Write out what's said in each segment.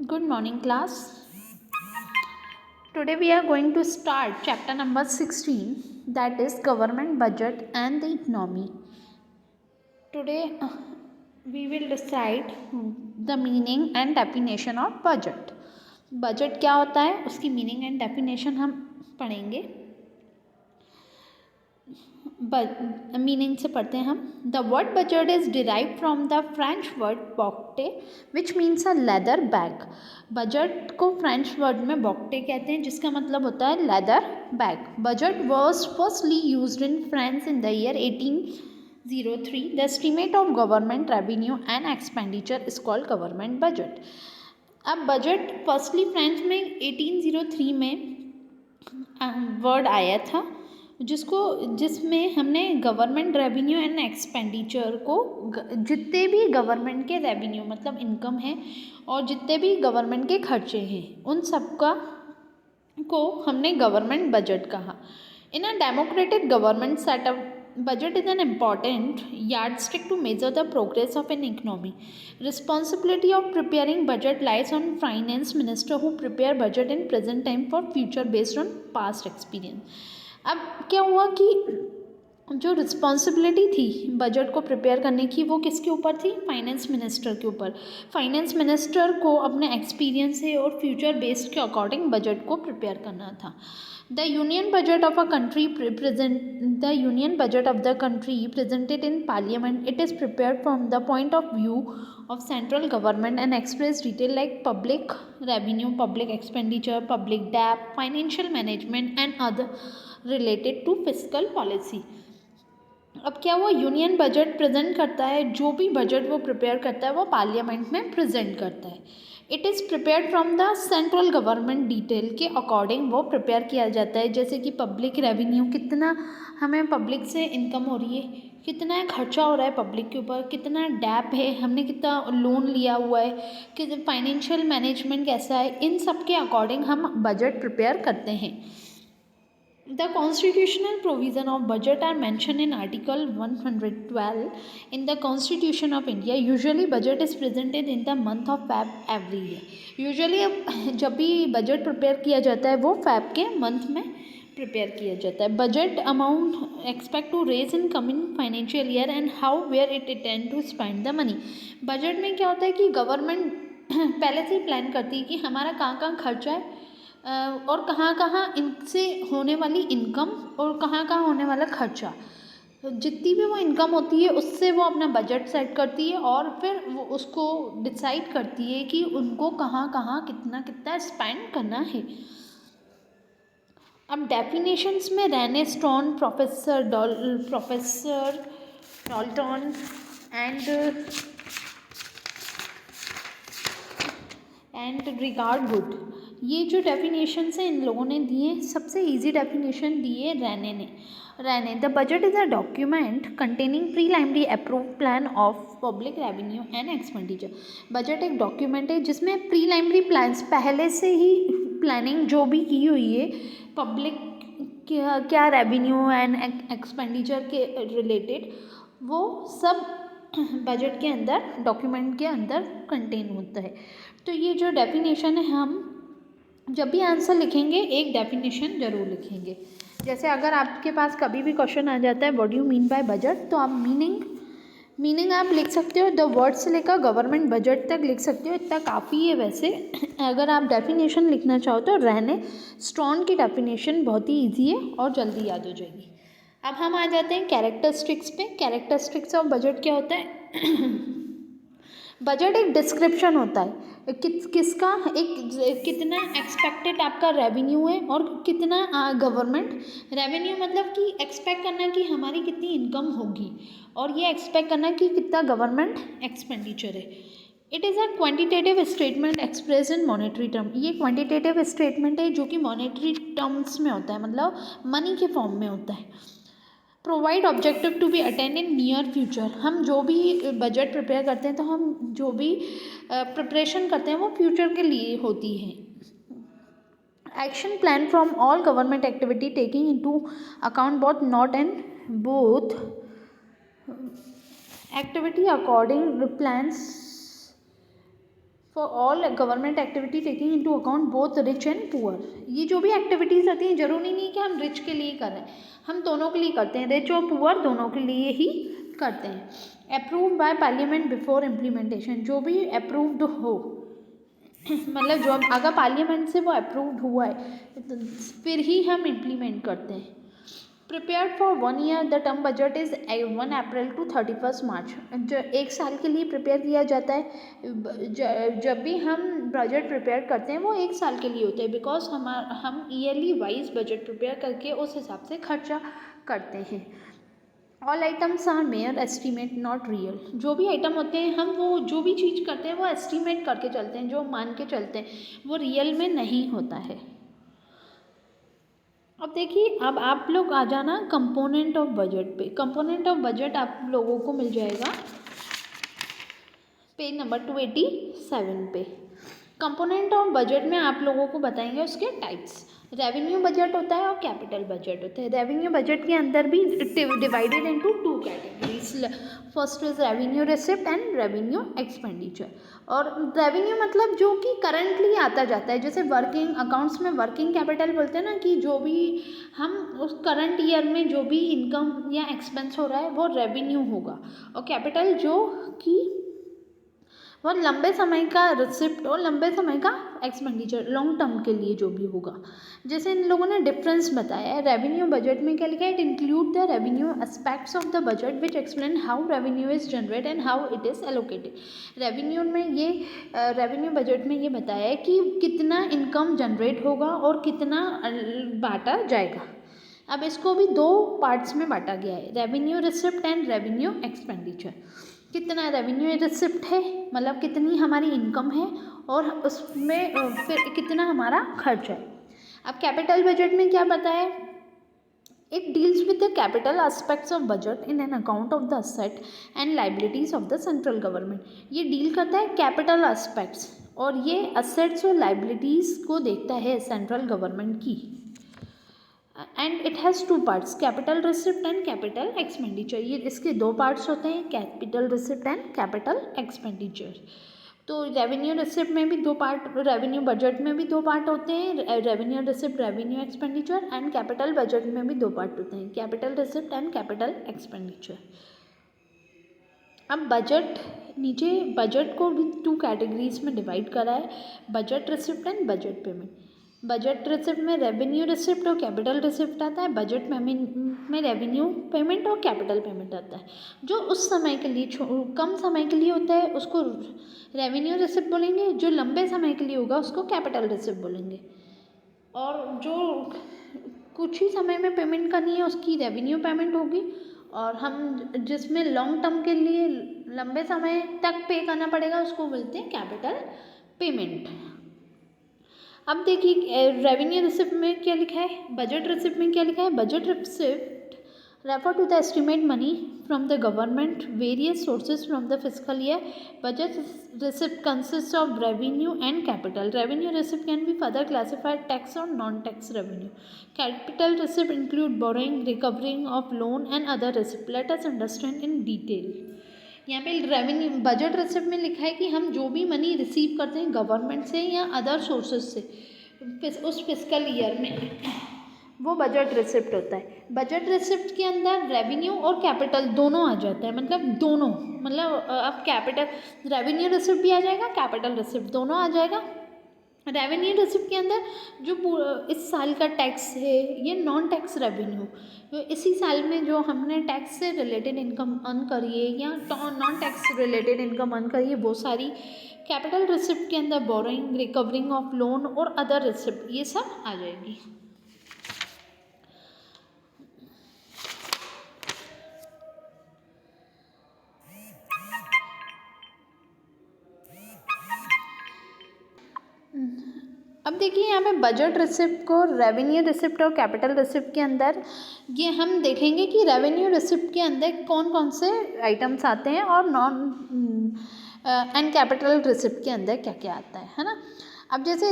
Good morning, class. Today we are going to start chapter number 16, that is government budget and the economy. Today we will decide the meaning and definition of budget. Budget क्या होता है, उसकी meaning and definition हम पढ़ेंगे. Meaning से पढ़ते हैं हम. The word budget is derive from the French word bougette which means a leather bag. Budget को फ्रेंच वर्ड में बॉक्टे कहते हैं जिसका मतलब होता है leather bag. Budget was firstly used in France in the year 1803. The estimate of government revenue and expenditure is called government budget. अब budget firstly French में 1803 में वर्ड आया था जिसमें हमने गवर्नमेंट रेवेन्यू एंड एक्सपेंडिचर को जितने भी गवर्नमेंट के रेवेन्यू मतलब इनकम है और जितने भी गवर्नमेंट के खर्चे हैं उन सब को हमने गवर्नमेंट बजट कहा. In a democratic government setup budget is an important yardstick to measure the progress of an economy. Responsibility of preparing budget lies on finance minister who prepare budget in present time for future based on past experience. अब क्या हुआ कि जो responsibility थी budget को prepare करने की वो किसके ऊपर थी, फाइनेंस मिनिस्टर के ऊपर. फाइनेंस मिनिस्टर को अपने एक्सपीरियंस से और फ्यूचर बेस्ड के अकॉर्डिंग बजट को प्रिपेयर करना था. The union budget of a country presented in parliament. It is prepared from the point of view of central government and express detail like public revenue, public expenditure, public debt, financial management and other related to fiscal policy. अब क्या वो union budget present करता है, जो भी budget वो prepare करता है वो पार्लियामेंट में प्रेजेंट करता है. It is prepared from the central government detail के अकॉर्डिंग वो प्रिपेयर किया जाता है. जैसे कि पब्लिक रेवेन्यू, कितना हमें पब्लिक से इनकम हो रही है, कितना खर्चा हो रहा है पब्लिक के ऊपर, कितना डैप है, हमने कितना लोन लिया हुआ है, कि फाइनेंशियल मैनेजमेंट कैसा है, इन सब के अकॉर्डिंग हम बजट प्रिपेयर करते हैं. The constitutional provision of budget are mentioned in Article 112 in the Constitution of India. Usually budget is presented in the month of Feb every year. Usually जब भी budget prepare किया जाता है वो Feb के month में प्रिपेयर किया जाता है. Budget amount expect to raise in coming financial year and how where it intend to spend the money. Budget में क्या होता है कि गवर्नमेंट पहले से ही प्लान करती है कि हमारा कहाँ कहाँ खर्चा है और कहाँ कहाँ इनसे होने वाली इनकम और कहाँ कहाँ होने वाला खर्चा. जितनी भी वो इनकम होती है उससे वो अपना बजट सेट करती है और फिर वो उसको डिसाइड करती है कि उनको कहाँ कहाँ कितना कितना स्पेंड करना है. अब डेफिनेशंस में Rene Stourm, professor Dalton and Regard Wood, ये जो डेफिनेशंस हैं इन लोगों ने दिए. सबसे इजी डेफिनेशन दी है Rene. The budget is a document containing preliminary approve plan of public revenue and expenditure. Budget एक डॉक्यूमेंट है जिसमें प्रीलिमिनरी प्लान्स पहले से ही प्लानिंग जो भी की हुई है पब्लिक क्या रेवेन्यू एंड एक्सपेंडिचर के रिलेटेड वो सब बजट के अंदर डॉक्यूमेंट के अंदर कंटेन होता है. तो ये जो डेफिनेशन है हम जब भी आंसर लिखेंगे एक डेफिनेशन ज़रूर लिखेंगे. जैसे अगर आपके पास कभी भी क्वेश्चन आ जाता है what do you mean by budget, तो आप मीनिंग आप लिख सकते हो. द वर्ड से लेकर गवर्नमेंट बजट तक लिख सकते हो, इतना काफ़ी है. वैसे अगर आप डेफिनेशन लिखना चाहो तो रेने स्टोन की डेफिनेशन बहुत ही ईजी है और जल्दी याद हो जाएगी. अब हम आ जाते हैं कैरेक्टरिस्टिक्स पे. कैरेक्टरिस्टिक्स ऑफ बजट क्या होता है? बजट एक डिस्क्रिप्शन होता है किसका, एक कितना एक्सपेक्टेड आपका रेवेन्यू है और कितना गवर्नमेंट रेवेन्यू मतलब कि एक्सपेक्ट करना कि हमारी कितनी इनकम होगी और ये एक्सपेक्ट करना कि कितना गवर्नमेंट एक्सपेंडिचर है. It is a quantitative statement express in monetary term. ये क्वांटिटेटिव स्टेटमेंट है जो कि मॉनेटरी टर्म्स में होता है, मतलब मनी के फॉर्म में होता है. Provide objective to be attend in near future. हम जो भी बजट प्रिपेयर करते हैं तो हम जो भी प्रिपरेशन करते हैं वो फ्यूचर के लिए होती है. Action plan from all government activity taking into account both activity according plans for all government activity taking into account both rich and poor. ये जो भी एक्टिविटीज़ रहती हैं जरूरी नहीं कि हम रिच के लिए कर रहे हैं, हम दोनों के लिए करते हैं, रिच और पुअर दोनों के लिए ही करते हैं। Approved by parliament before implementation, जो भी अप्रूव्ड हो मतलब जो अगर पार्लियामेंट से वो अप्रूव्ड हुआ है तो फिर ही हम इम्प्लीमेंट करते हैं। Prepared for 1 year, the term budget is 1 April to 31 March. जो 1 साल के लिए प्रिपेयर किया जाता है, जब भी हम बजट प्रिपेयर करते हैं वो 1 साल के लिए होता है, बिकॉज हम ईयरली वाइज बजट प्रिपेयर करके उस हिसाब से खर्चा करते हैं। All items are mere estimate not real. जो भी आइटम होते हैं हम वो जो भी चीज़ करते हैं वो एस्टीमेट करके चलते हैं, जो मान के चलते हैं, वो रियल में नहीं होता है। अब देखिए, अब आप लोग आ जाना कंपोनेंट ऑफ बजट पे। कंपोनेंट ऑफ बजट आप लोगों को मिल जाएगा पेज नंबर 287 पे। कंपोनेंट ऑफ बजट में आप लोगों को बताएंगे उसके टाइप्स। रेवेन्यू बजट होता है और कैपिटल बजट होता है। रेवेन्यू बजट के अंदर भी divided into 2 categories. First is revenue receipt and revenue expenditure. और रेवेन्यू मतलब जो कि करंटली आता जाता है, जैसे वर्किंग अकाउंट्स में वर्किंग कैपिटल बोलते हैं ना, कि जो भी हम उस करंट ईयर में जो भी इनकम या एक्सपेंस हो रहा है वो रेवेन्यू होगा। और कैपिटल जो कि वो लंबे समय का रिसिप्ट और लंबे समय का एक्सपेंडिचर, लॉन्ग टर्म के लिए जो भी होगा। जैसे इन लोगों ने डिफरेंस बताया है। रेवेन्यू बजट में क्या लिखा है? It include the revenue aspects of the budget which explain how revenue is generate and how it is allocated. Revenue में ये रेवेन्यू बजट में ये बताया है कि कितना इनकम जनरेट होगा और कितना बांटा जाएगा। अब इसको भी 2 पार्ट्स में बांटा गया है, revenue receipt and revenue expenditure. कितना रेवेन्यू रिसिप्ट है, मतलब कितनी हमारी इनकम है, और उसमें फिर कितना हमारा खर्च है। अब कैपिटल बजट में क्या बताया? It deals with the capital aspects of budget in an account of the asset and liabilities of the central government. ये डील करता है कैपिटल एस्पेक्ट्स, और ये असेट्स और लाइबिलिटीज़ को देखता है सेंट्रल गवर्नमेंट की। And it has 2 parts, capital receipt and capital expenditure. ये इसके 2 पार्ट्स होते हैं, capital receipt and capital expenditure. तो रेवेन्यू रिसिप्ट में भी 2 पार्ट, रेवेन्यू बजट में भी 2 पार्ट होते हैं, revenue receipt, revenue expenditure. And capital budget में भी 2 पार्ट होते हैं, capital receipt and capital expenditure. अब बजट, नीचे बजट को भी 2 कैटेगरीज में डिवाइड करा है, budget receipt and budget payment. Budget receipt में रेवेन्यू रिसिप्ट और कैपिटल रिसिप्ट आता है, बजट पेमेंट में रेवेन्यू पेमेंट और कैपिटल पेमेंट आता है। जो उस समय के लिए कम समय के लिए होता है उसको रेवेन्यू रिसिप्ट बोलेंगे, जो लंबे समय के लिए होगा उसको कैपिटल रिसिप्ट बोलेंगे, और जो कुछ ही समय में पेमेंट करनी है उसकी रेवेन्यू पेमेंट होगी, और हम जिसमें लॉन्ग टर्म के लिए लंबे समय तक पे करना पड़ेगा उसको बोलते हैं कैपिटल पेमेंट। अब देखिए रेवेन्यू रिसिप्ट में क्या लिखा है, बजट रिसिप्ट में क्या लिखा है? Budget receipt refer to the estimate money from the government various sources from the physical year. Budget receipt consist of revenue and capital. Revenue receipt can be further classified tax और non tax revenue. Capital receipt include borrowing, recovering of loan and other receipt. Let us understand in detail. यहाँ पे revenue budget receipt में लिखा है कि हम जो भी मनी रिसीव करते हैं गवर्नमेंट से या अदर सोर्सेज से उस फिजिकल ईयर में, वो बजट रिसिप्ट होता है। बजट रिसिप्ट के अंदर रेवेन्यू और कैपिटल दोनों आ जाता है, मतलब दोनों, मतलब अब कैपिटल रेवेन्यू रिसिप्ट भी आ जाएगा, कैपिटल रिसिप्ट दोनों आ जाएगा। रेवेन्यू रिसिप्ट के अंदर जो इस साल का टैक्स है, ये नॉन टैक्स रेवेन्यू, तो इसी साल में जो हमने टैक्स से रिलेटेड इनकम अर्न करी है या non tax related income earn करी है, वो सारी। कैपिटल रिसिप्ट के अंदर बोरोइंग, रिकवरिंग ऑफ लोन और अदर रिसिप्ट, ये सब आ जाएगी। अब देखिए यहाँ पे बजट रिसिप्ट को रेवेन्यू रिसिप्ट और कैपिटल रिसिप्ट के अंदर ये हम देखेंगे कि रेवेन्यू रिसिप्ट के अंदर कौन कौन से आइटम्स आते हैं और नॉन एंड कैपिटल रिसिप्ट के अंदर क्या क्या आता है ना। अब जैसे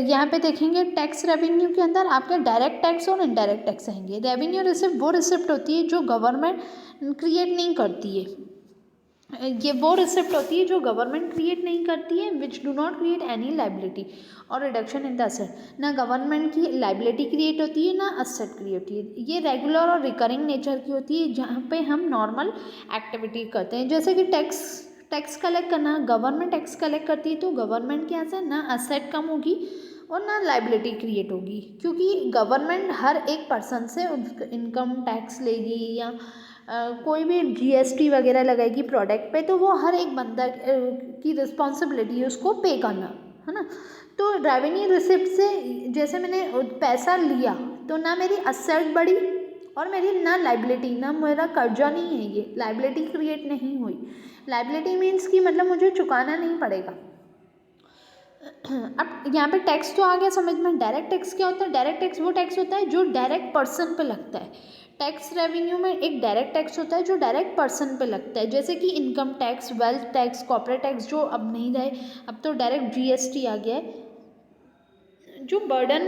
यहाँ पे देखेंगे टैक्स रेवेन्यू के अंदर आपके डायरेक्ट टैक्स और इनडायरेक्ट टैक्स आएंगे। रेवेन्यू रिसिप्ट वो रिसिप्ट होती है जो गवर्नमेंट क्रिएट नहीं करती है, ये वो रिसिप्ट होती है जो गवर्नमेंट क्रिएट नहीं करती है, which do not create any liability और रिडक्शन इन द असेट। ना गवर्नमेंट की लाइबिलिटी क्रिएट होती है ना असेट क्रिएट होती है। ये रेगुलर और रिकरिंग नेचर की होती है, जहाँ पे हम नॉर्मल एक्टिविटी करते हैं, जैसे कि टैक्स कलेक्ट करना। गवर्नमेंट टैक्स कलेक्ट करती है तो गवर्नमेंट के यहाँ से ना असेट कम होगी और ना लाइबिलिटी क्रिएट होगी, क्योंकि गवर्नमेंट हर एक पर्सन से इनकम टैक्स लेगी या कोई भी जीएसटी वगैरह लगाएगी प्रोडक्ट पे, तो वो हर एक बंदा की रिस्पॉन्सिबिलिटी है उसको पे करना, है ना। तो रेवेन्यू रिसिप्ट से जैसे मैंने पैसा लिया तो ना मेरी असेट बढ़ी और मेरी ना लाइबिलिटी, ना मेरा कर्जा नहीं है, ये लाइबिलिटी क्रिएट नहीं हुई। लाइबिलिटी मीन्स कि मतलब मुझे चुकाना नहीं पड़ेगा। अब यहाँ पे टैक्स तो आ गया समझ में। डायरेक्ट टैक्स क्या होता है? डायरेक्ट टैक्स वो टैक्स होता है जो डायरेक्ट पर्सन पे लगता है। टैक्स रेवेन्यू में एक डायरेक्ट टैक्स होता है जो डायरेक्ट पर्सन पे लगता है, जैसे कि income tax, wealth tax, corporate tax, जो अब नहीं रहे, अब तो डायरेक्ट जीएसटी आ गया है। जो बर्डन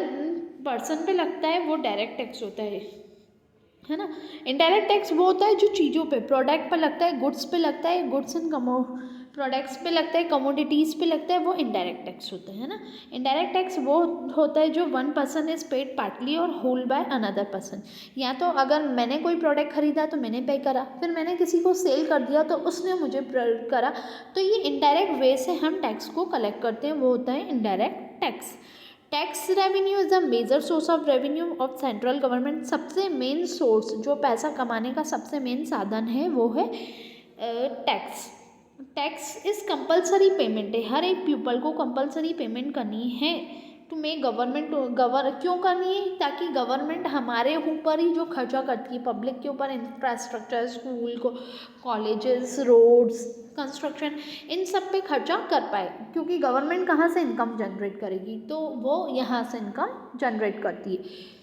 पर्सन पे लगता है वो डायरेक्ट टैक्स होता है ना। इनडायरेक्ट टैक्स वो होता है जो चीज़ों पे, प्रोडक्ट पे लगता है, गुड्स पे लगता है, गुड्स एंड प्रोडक्ट्स पे लगता है, कमोडिटीज़ पे लगता है, वो इनडायरेक्ट टैक्स होता है ना। इनडायरेक्ट टैक्स वो होता है जो one person is paid partly और होल बाय अनदर पर्सन। या तो अगर मैंने कोई प्रोडक्ट खरीदा तो मैंने पे करा, फिर मैंने किसी को सेल कर दिया तो उसने मुझे करा, तो ये इनडायरेक्ट वे से हम टैक्स को कलेक्ट करते हैं, वो होता है indirect tax. Tax revenue is the major source of revenue of central government. सबसे मेन सोर्स, जो पैसा कमाने का सबसे मेन साधन है, वो है tax. Tax is compulsory payment है, हर एक पीपल को कंपलसरी पेमेंट करनी है टू मेक गवर्नमेंट क्यों करनी है? ताकि गवर्नमेंट हमारे ऊपर ही जो खर्चा करती है, पब्लिक के ऊपर, इंफ्रास्ट्रक्चर, स्कूल को, कॉलेजेस, रोड्स, कंस्ट्रक्शन, इन सब पे खर्चा कर पाए, क्योंकि गवर्नमेंट कहाँ से इनकम जनरेट करेगी? तो वो यहाँ से इनकम जनरेट करती है।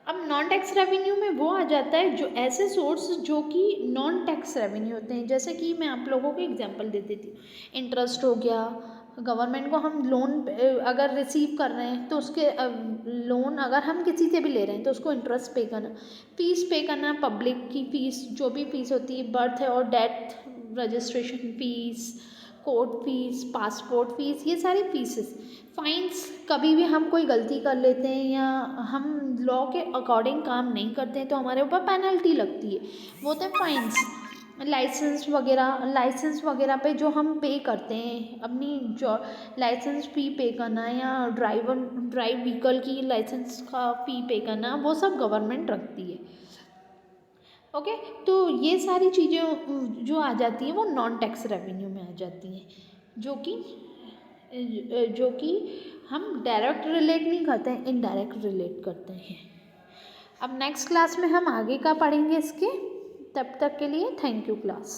अब नॉन टैक्स रेवेन्यू में वो आ जाता है जो ऐसे सोर्स जो कि नॉन टैक्स रेवेन्यू होते हैं, जैसे कि मैं आप लोगों को एग्जांपल दे देती हूँ। इंटरेस्ट हो गया, गवर्नमेंट को हम लोन अगर रिसीव कर रहे हैं तो उसके लोन अगर हम किसी से भी ले रहे हैं तो उसको इंटरेस्ट पे करना, फीस पे करना, पब्लिक की फ़ीस, जो भी फ़ीस होती है, बर्थ और death registration fees, court fees, passport fees, ये सारी फीसेस। फाइन्स, कभी भी हम कोई गलती कर लेते हैं या हम लॉ के अकॉर्डिंग काम नहीं करते हैं तो हमारे ऊपर पेनल्टी लगती है, वो होते हैं फाइन्स। लाइसेंस वगैरह पे जो हम पे करते हैं, अपनी जो लाइसेंस फ़ी पे करना या ड्राइव व्हीकल की लाइसेंस का फ़ी पे करना, वो सब गवर्नमेंट रखती है। ओके, तो ये सारी चीज़ें जो आ जाती हैं वो नॉन टैक्स रेवेन्यू में आ जाती हैं, जो कि हम डायरेक्ट रिलेट नहीं करते हैं, इनडायरेक्ट रिलेट करते हैं। अब नेक्स्ट क्लास में हम आगे का पढ़ेंगे इसके, तब तक के लिए थैंक यू क्लास।